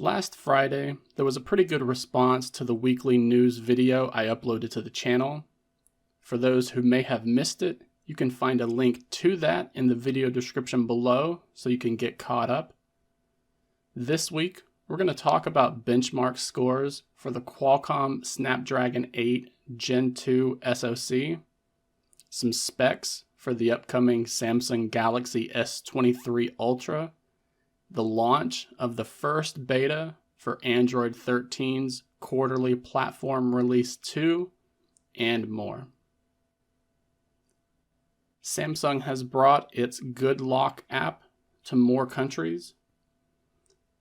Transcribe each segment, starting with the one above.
Last Friday, there was a pretty good response to the weekly news video I uploaded to the channel. For those who may have missed it, you can find a link to that in the video description below so you can get caught up. This week, we're going to talk about benchmark scores for the Qualcomm Snapdragon 8 Gen 2 SoC, some specs for the upcoming Samsung Galaxy S23 Ultra, the launch of the first beta for Android 13's quarterly platform release 2, and more. Samsung has brought its Good Lock app to more countries.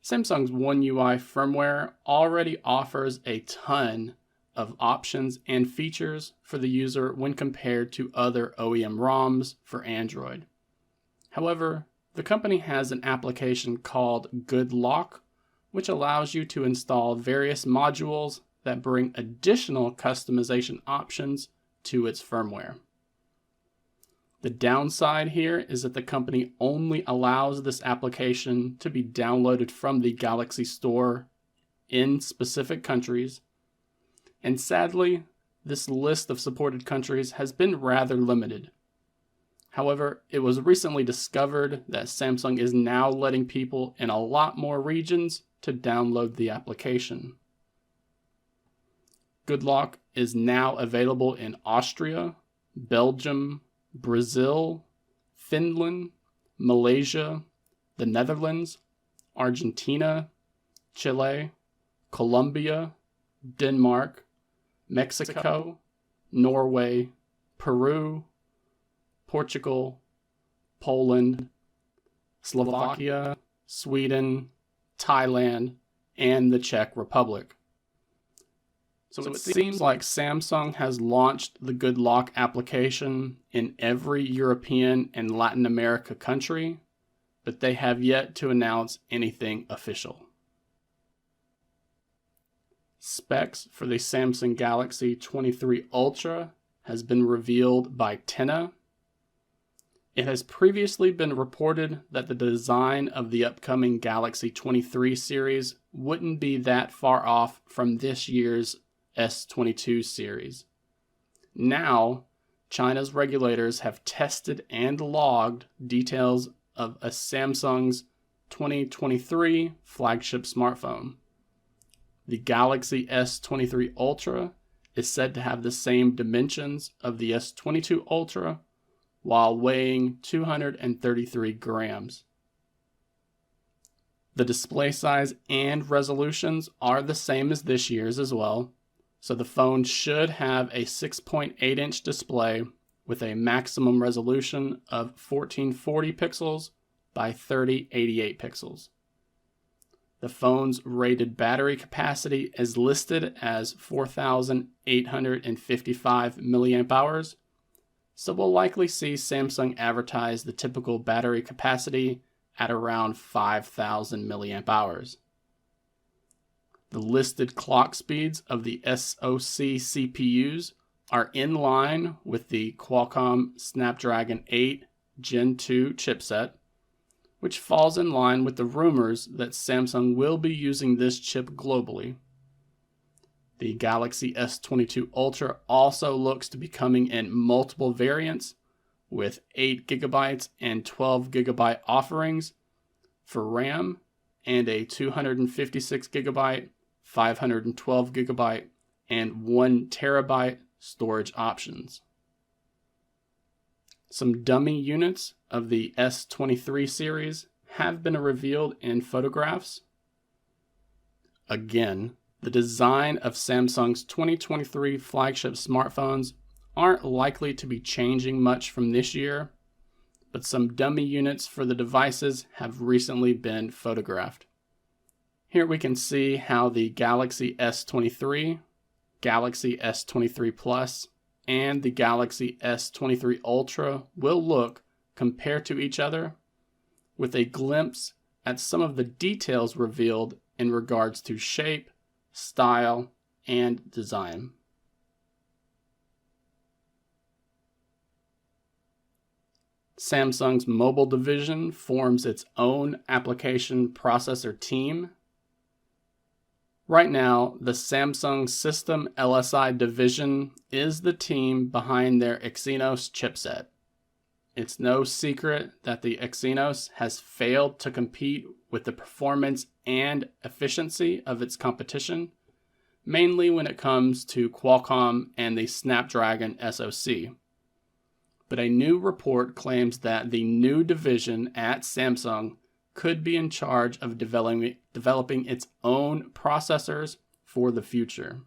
Samsung's One UI firmware already offers a ton of options and features for the user when compared to other OEM ROMs for Android. However, the company has an application called Good Lock, which allows you to install various modules that bring additional customization options to its firmware. The downside here is that the company only allows this application to be downloaded from the Galaxy Store in specific countries, and sadly, this list of supported countries has been rather limited. However, it was recently discovered that Samsung is now letting people in a lot more regions to download the application. Good Lock is now available in Austria, Belgium, Brazil, Finland, Malaysia, the Netherlands, Argentina, Chile, Colombia, Denmark, Mexico, Norway, Peru, Portugal, Poland, Slovakia, Sweden, Thailand, and the Czech Republic. So it seems like Samsung has launched the Good Lock application in every European and Latin America country, but they have yet to announce anything official. Specs for the Samsung Galaxy S23 Ultra has been revealed by Tenna. It has previously been reported that the design of the upcoming Galaxy S23 series wouldn't be that far off from this year's S22 series. Now, China's regulators have tested and logged details of a Samsung's 2023 flagship smartphone. The Galaxy S23 Ultra is said to have the same dimensions of the S22 Ultra, while weighing 233 grams. The display size and resolutions are the same as this year's as well, so the phone should have a 6.8-inch display with a maximum resolution of 1440 pixels by 3088 pixels. The phone's rated battery capacity is listed as 4,855 mAh, so we'll likely see Samsung advertise the typical battery capacity at around 5,000 mAh. The listed clock speeds of the SoC CPUs are in line with the Qualcomm Snapdragon 8 Gen 2 chipset, which falls in line with the rumors that Samsung will be using this chip globally. The Galaxy S22 Ultra also looks to be coming in multiple variants with 8GB and 12GB offerings for RAM and a 256GB, 512GB, and 1TB storage options. Some dummy units of the S23 series have been revealed in photographs. Again, the design of Samsung's 2023 flagship smartphones aren't likely to be changing much from this year, but some dummy units for the devices have recently been photographed. Here we can see how the Galaxy S23, Galaxy S23 Plus, and the Galaxy S23 Ultra will look compared to each other, with a glimpse at some of the details revealed in regards to shape, style, and design. Samsung's mobile division forms its own application processor team. Right now, the Samsung System LSI division is the team behind their Exynos chipset. It's no secret that the Exynos has failed to compete with the performance and efficiency of its competition, mainly when it comes to Qualcomm and the Snapdragon SoC. But a new report claims that the new division at Samsung could be in charge of developing its own processors for the future.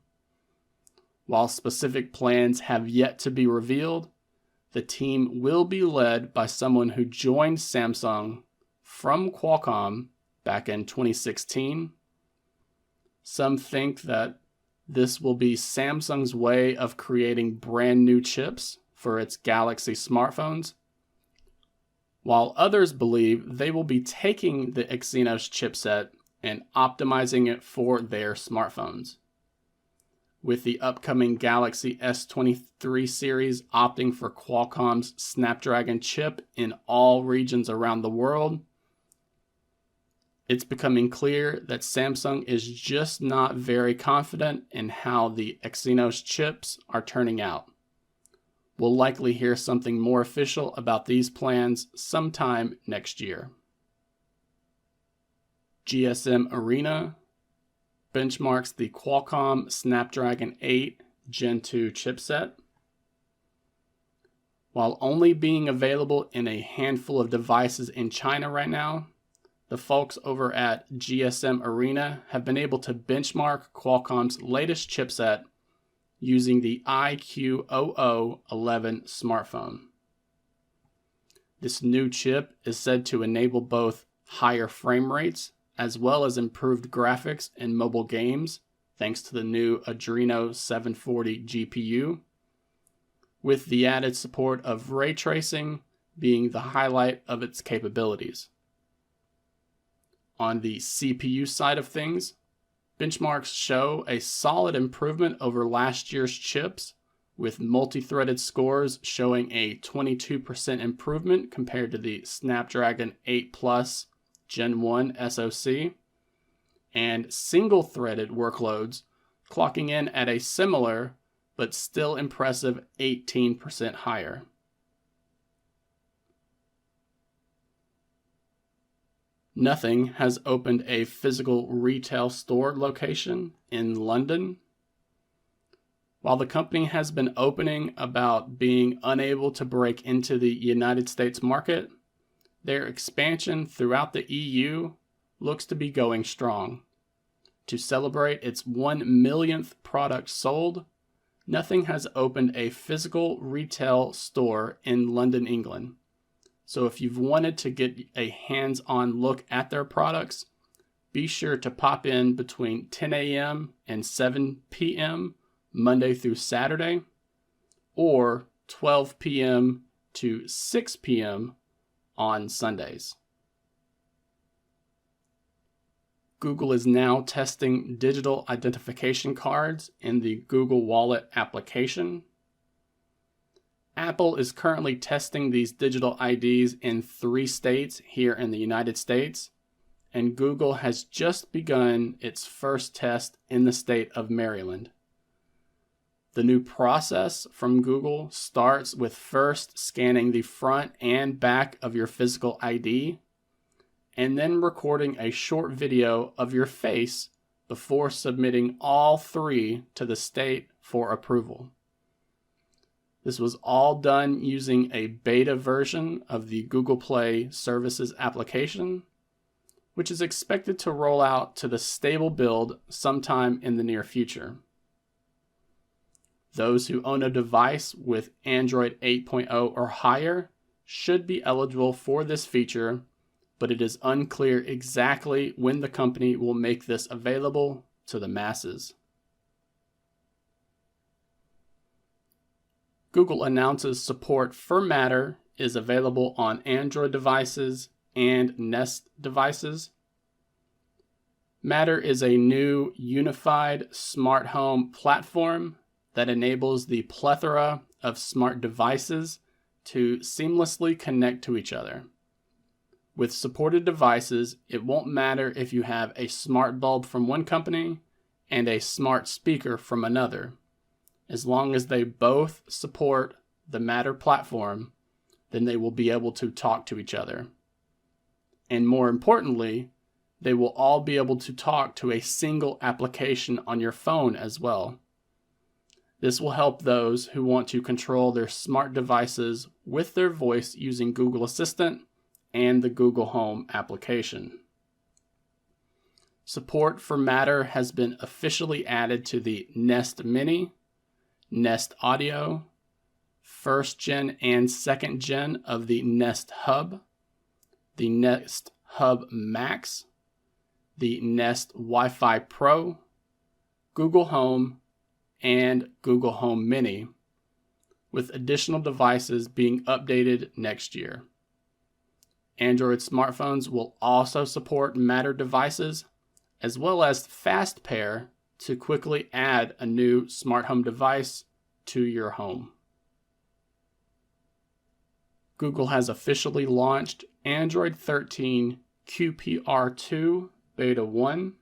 While specific plans have yet to be revealed, the team will be led by someone who joined Samsung from Qualcomm back in 2016. Some think that this will be Samsung's way of creating brand new chips for its Galaxy smartphones, while others believe they will be taking the Exynos chipset and optimizing it for their smartphones. With the upcoming Galaxy S23 series opting for Qualcomm's Snapdragon chip in all regions around the world, it's becoming clear that Samsung is just not very confident in how the Exynos chips are turning out. We'll likely hear something more official about these plans sometime next year. GSM Arena benchmarks the Qualcomm Snapdragon 8 Gen 2 chipset. While only being available in a handful of devices in China right now, the folks over at GSM Arena have been able to benchmark Qualcomm's latest chipset using the iQOO11 smartphone. This new chip is said to enable both higher frame rates as well as improved graphics in mobile games thanks to the new Adreno 740 GPU, with the added support of ray tracing being the highlight of its capabilities. On the CPU side of things, benchmarks show a solid improvement over last year's chips, with multi-threaded scores showing a 22% improvement compared to the Snapdragon 8 Plus Gen 1 SoC, and single-threaded workloads clocking in at a similar but still impressive 18% higher. Nothing has opened a physical retail store location in London. While the company has been opening about being unable to break into the United States market, their expansion throughout the EU looks to be going strong. To celebrate its 1 millionth product sold, Nothing has opened a physical retail store in London, England. So if you've wanted to get a hands-on look at their products, be sure to pop in between 10 a.m. and 7 p.m. Monday through Saturday, or 12 p.m. to 6 p.m. on Sundays. Google is now testing digital identification cards in the Google Wallet application. Apple is currently testing these digital IDs in 3 states here in the United States, and Google has just begun its first test in the state of Maryland. The new process from Google starts with first scanning the front and back of your physical ID, and then recording a short video of your face before submitting all 3 to the state for approval. This was all done using a beta version of the Google Play Services application, which is expected to roll out to the stable build sometime in the near future. Those who own a device with Android 8.0 or higher should be eligible for this feature, but it is unclear exactly when the company will make this available to the masses. Google announces support for Matter is available on Android devices and Nest devices. Matter is a new unified smart home platform that enables the plethora of smart devices to seamlessly connect to each other. With supported devices, it won't matter if you have a smart bulb from one company and a smart speaker from another. As long as they both support the Matter platform, then they will be able to talk to each other. And more importantly, they will all be able to talk to a single application on your phone as well. This will help those who want to control their smart devices with their voice using Google Assistant and the Google Home application. Support for Matter has been officially added to the Nest Mini, Nest Audio, first gen and second gen of the Nest Hub, the Nest Hub Max, the Nest Wi-Fi Pro, Google Home, and Google Home Mini, with additional devices being updated next year. Android smartphones will also support Matter devices, as well as Fast Pair to quickly add a new smart home device to your home. Google has officially launched Android 13 QPR2 Beta 1.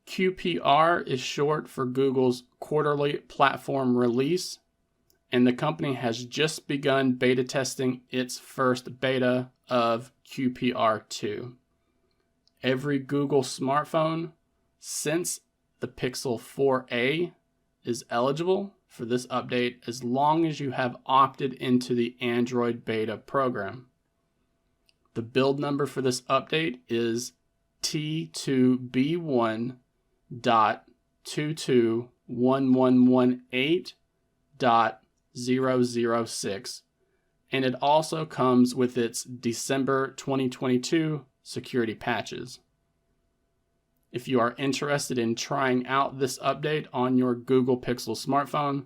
QPR is short for Google's quarterly platform release, and the company has just begun beta testing its first beta of QPR2. Every Google smartphone since the Pixel 4a is eligible for this update as long as you have opted into the Android beta program. The build number for this update is T2B1.221118.006, and it also comes with its December 2022 security patches. If you are interested in trying out this update on your Google Pixel smartphone,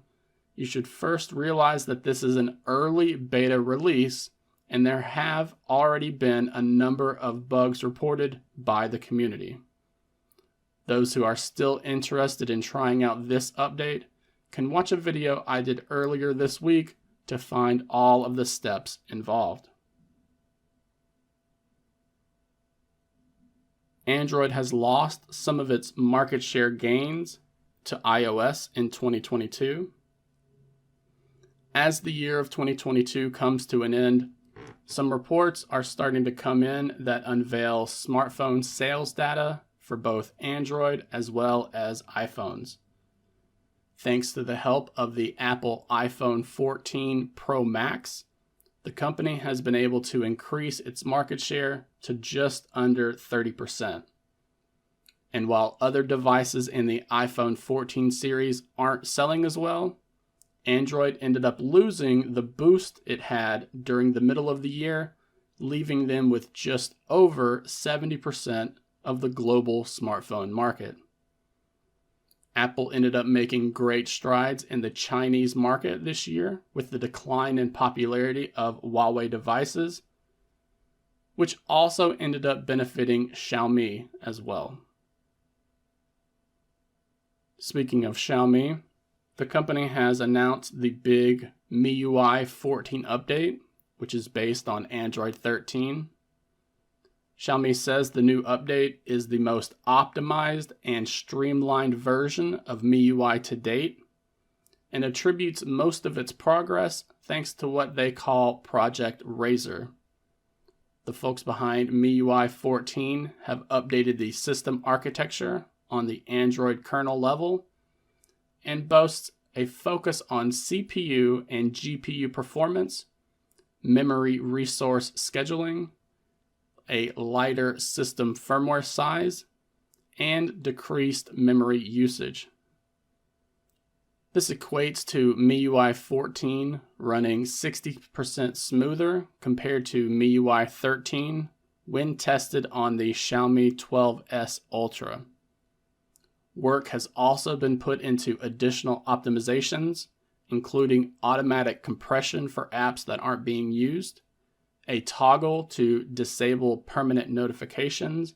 you should first realize that this is an early beta release, and there have already been a number of bugs reported by the community. Those who are still interested in trying out this update can watch a video I did earlier this week to find all of the steps involved. Android has lost some of its market share gains to iOS in 2022. As the year of 2022 comes to an end, some reports are starting to come in that unveil smartphone sales data for both Android as well as iPhones. Thanks to the help of the Apple iPhone 14 Pro Max, the company has been able to increase its market share to just under 30%. And while other devices in the iPhone 14 series aren't selling as well, Android ended up losing the boost it had during the middle of the year, leaving them with just over 70% of the global smartphone market. Apple ended up making great strides in the Chinese market this year with the decline in popularity of Huawei devices, which also ended up benefiting Xiaomi as well. Speaking of Xiaomi, the company has announced the big Miui 14 update, which is based on Android 13. Xiaomi says the new update is the most optimized and streamlined version of Miui to date, and attributes most of its progress thanks to what they call Project Razor. The folks behind Miui 14 have updated the system architecture on the Android kernel level and boasts a focus on CPU and GPU performance, memory resource scheduling, a lighter system firmware size, and decreased memory usage. This equates to Miui 14 running 60% smoother compared to Miui 13 when tested on the Xiaomi 12S Ultra. Work has also been put into additional optimizations, including automatic compression for apps that aren't being used, a toggle to disable permanent notifications,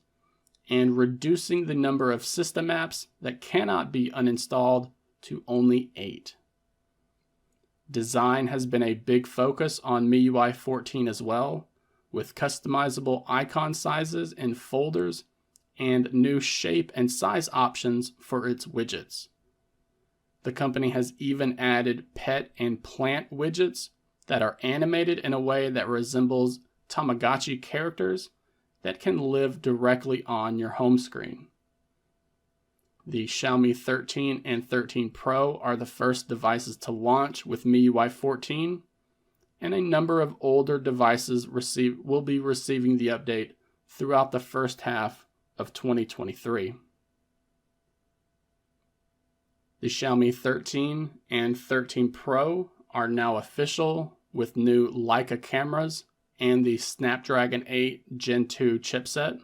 and reducing the number of system apps that cannot be uninstalled to only 8. Design has been a big focus on Miui 14 as well, with customizable icon sizes and folders and new shape and size options for its widgets. The company has even added pet and plant widgets that are animated in a way that resembles Tamagotchi characters that can live directly on your home screen. The Xiaomi 13 and 13 Pro are the first devices to launch with Miui 14, and a number of older devices will be receiving the update throughout the first half of 2023. The Xiaomi 13 and 13 Pro are now official with new Leica cameras and the Snapdragon 8 Gen 2 chipset.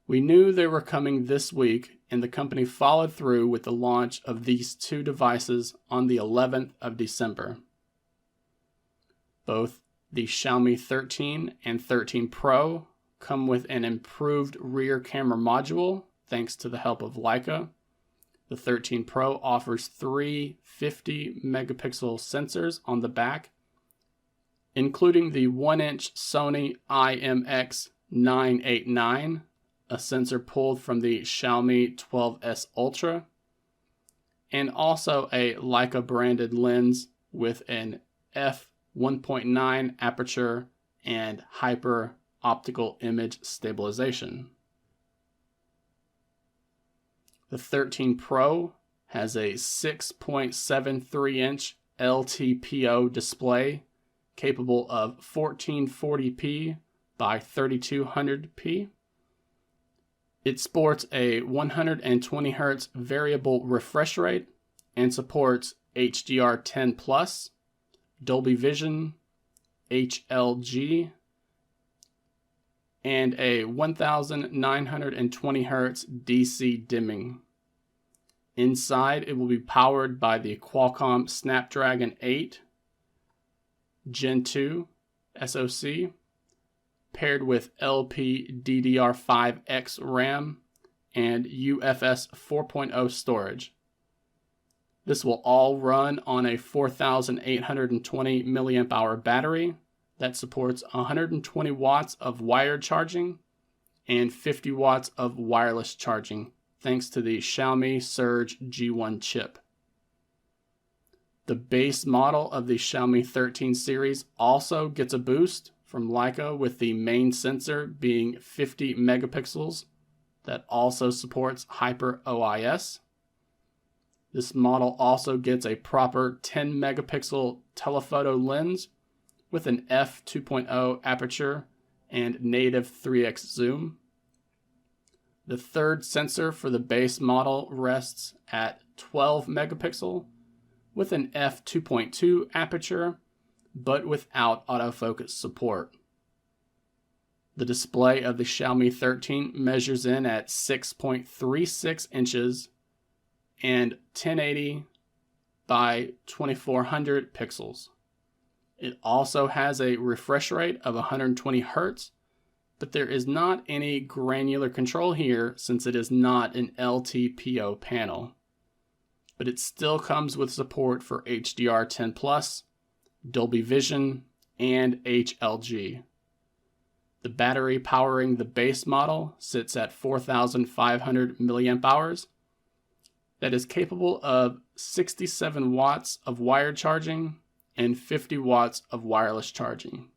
We knew they were coming this week, and the company followed through with the launch of these two devices on the 11th of December. Both the Xiaomi 13 and 13 Pro come with an improved rear camera module thanks to the help of Leica. The 13 Pro offers three 50-megapixel sensors on the back, including the 1-inch Sony IMX989, a sensor pulled from the Xiaomi 12S Ultra, and also a Leica branded lens with an f1.9 aperture and hyper optical image stabilization. The 13 Pro has a 6.73-inch LTPO display capable of 1440p by 3200p. It sports a 120Hz variable refresh rate and supports HDR10+, Dolby Vision, HLG, and a 1920Hz DC dimming. Inside, it will be powered by the Qualcomm Snapdragon 8 Gen 2 SoC, paired with LPDDR5X RAM and UFS 4.0 storage. This will all run on a 4,820 mAh battery that supports 120 watts of wired charging and 50 watts of wireless charging, thanks to the Xiaomi Surge G1 chip. The base model of the Xiaomi 13 series also gets a boost from Leica, with the main sensor being 50 megapixels that also supports Hyper OIS. This model also gets a proper 10 megapixel telephoto lens with an f2.0 aperture and native 3x zoom. The third sensor for the base model rests at 12 megapixel with an f2.2 aperture, but without autofocus support. The display of the Xiaomi 13 measures in at 6.36 inches and 1080 by 2400 pixels. It also has a refresh rate of 120 Hz, but there is not any granular control here since it is not an LTPO panel. But it still comes with support for HDR10+, Dolby Vision, and HLG. The battery powering the base model sits at 4,500 mAh. That is capable of 67 watts of wired charging and 50 watts of wireless charging.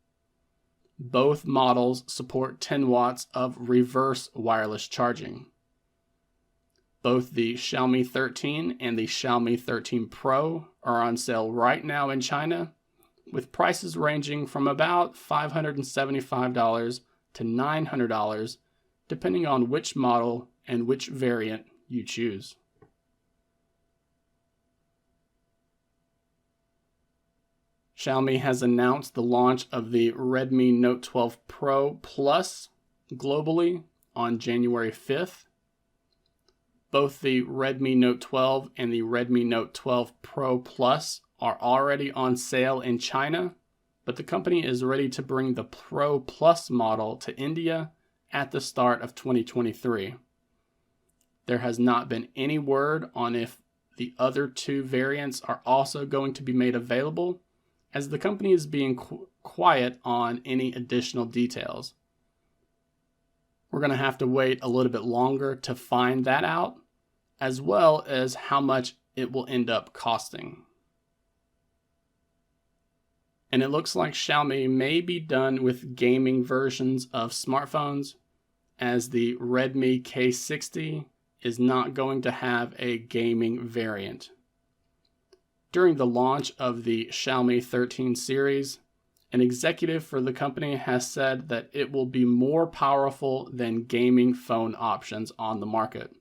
Both models support 10 watts of reverse wireless charging. Both the Xiaomi 13 and the Xiaomi 13 Pro are on sale right now in China, with prices ranging from about $575 to $900, depending on which model and which variant you choose. Xiaomi has announced the launch of the Redmi Note 12 Pro Plus globally on January 5th. Both the Redmi Note 12 and the Redmi Note 12 Pro Plus are already on sale in China, but the company is ready to bring the Pro Plus model to India at the start of 2023. There has not been any word on if the other two variants are also going to be made available, as the company is being quiet on any additional details. We're going to have to wait a little bit longer to find that out, as well as how much it will end up costing. And it looks like Xiaomi may be done with gaming versions of smartphones, as the Redmi K60 is not going to have a gaming variant. During the launch of the Xiaomi 13 series, an executive for the company has said that it will be more powerful than gaming phone options on the market.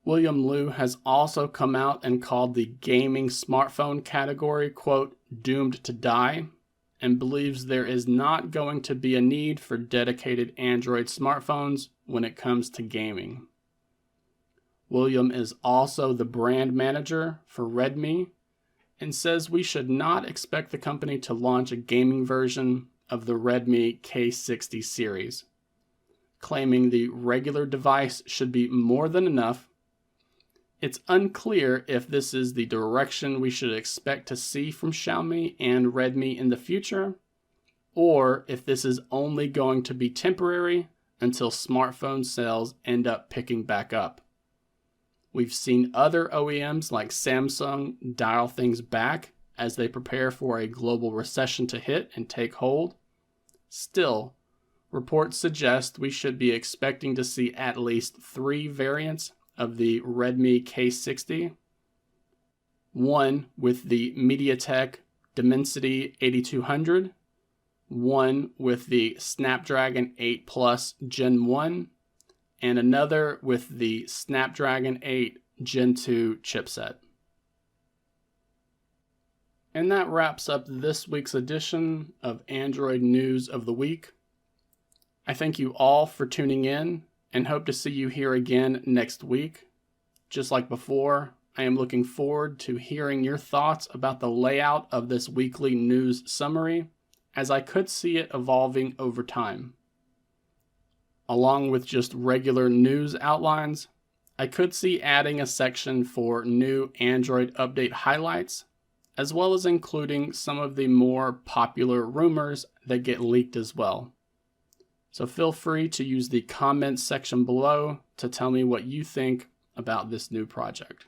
William Liu has also come out and called the gaming smartphone category, quote, doomed to die, and believes there is not going to be a need for dedicated Android smartphones when it comes to gaming. William is also the brand manager for Redmi and says we should not expect the company to launch a gaming version of the Redmi K60 series, claiming the regular device should be more than enough. It's unclear if this is the direction we should expect to see from Xiaomi and Redmi in the future, or if this is only going to be temporary until smartphone sales end up picking back up. We've seen other OEMs like Samsung dial things back as they prepare for a global recession to hit and take hold. Still, reports suggest we should be expecting to see at least 3 variants of the Redmi K60. One with the MediaTek Dimensity 8200, one with the Snapdragon 8 Plus Gen 1, and another with the Snapdragon 8 Gen 2 chipset. And that wraps up this week's edition of Android News of the Week. I thank you all for tuning in and hope to see you here again next week. Just like before, I am looking forward to hearing your thoughts about the layout of this weekly news summary, as I could see it evolving over time. Along with just regular news outlines, I could see adding a section for new Android update highlights, as well as including some of the more popular rumors that get leaked as well. So feel free to use the comments section below to tell me what you think about this new project.